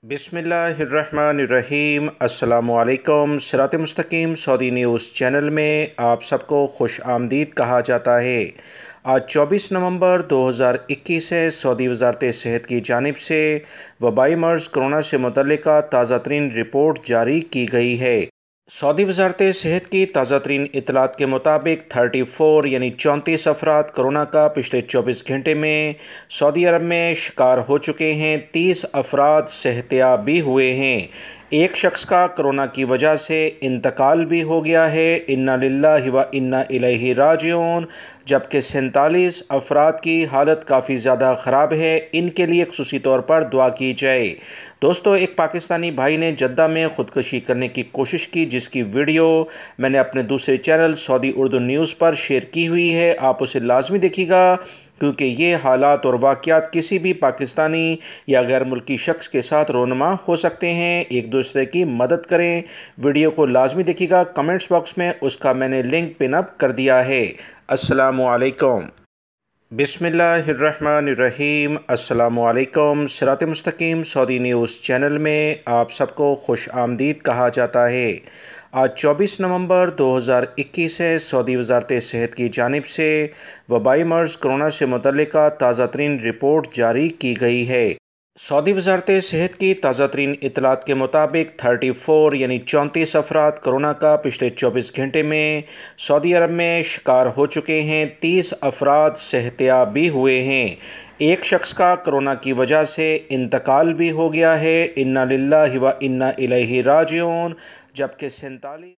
बिस्मिल्लाहिर्रहमानिर्रहीम। अस्सलामुअलैकुम। सिरात मुस्तकीम सऊदी न्यूज़ चैनल में आप सबको खुश आमदीद कहा जाता है। आज 24 नवंबर 2021 है। सऊदी वज़ारत सेहत की जानिब से वबाई मर्ज़ कोरोना से मुतल्लिक़ा ताज़ा तरीन रिपोर्ट जारी की गई है। सऊदी वज़ारत सेहत की ताज़ा तरीन इतलात के मुताबिक 34 यानी 34 अफराद कोरोना का पिछले 24 घंटे में सऊदी अरब में शिकार हो चुके हैं। 30 अफराद सेहतयाब भी हुए हैं। एक शख्स का कोरोना की वजह से इंतकाल भी हो गया है। इन्ना लिल्लाहि व इन्ना इलैहि राजिऊन। जबकि 47 अफराद की हालत काफ़ी ज़्यादा ख़राब है। इनके लिए ख़ुसूसी तौर पर दुआ की जाए। दोस्तों, एक पाकिस्तानी भाई ने जद्दा में ख़ुदकुशी करने की कोशिश की, जिसकी वीडियो मैंने अपने दूसरे चैनल सऊदी उर्दू न्यूज़ पर शेयर की हुई है। आप उसे लाजमी देखिएगा, क्योंकि ये हालात और वाक़यात किसी भी पाकिस्तानी या गैर मुल्की शख्स के साथ रोनमा हो सकते हैं। एक दूसरे की मदद करें। वीडियो को लाजमी देखिएगा। कमेंट्स बॉक्स में उसका मैंने लिंक पिन अप कर दिया है। अस्सलामु अलैकुम। बिस्मिल्लाहिर्रहमानिर्रहीम। अस्सलामुअलैकुम। सिरात मुस्तकीम सऊदी न्यूज़ चैनल में आप सबको खुश आमदीद कहा जाता है। आज 24 नवंबर 2021 है। सऊदी वज़ारत सेहत की जानिब से वबाई मर्ज़ कोरोना से मुतल्लिक़ा ताज़ा तरीन रिपोर्ट जारी की गई है। सऊदी वज़ारत सेहत की ताज़ा तरीन इतलात के मुताबिक 34 यानी 34 अफराद कोरोना का पिछले 24 घंटे में सऊदी अरब में शिकार हो चुके हैं। 30 अफराद सेहतयाब भी हुए हैं। एक शख्स का कोरोना की वजह से इंतकाल भी हो गया है। इन्ना लिल्लाहि व इन्ना इलैहि राजिऊन। जबकि 47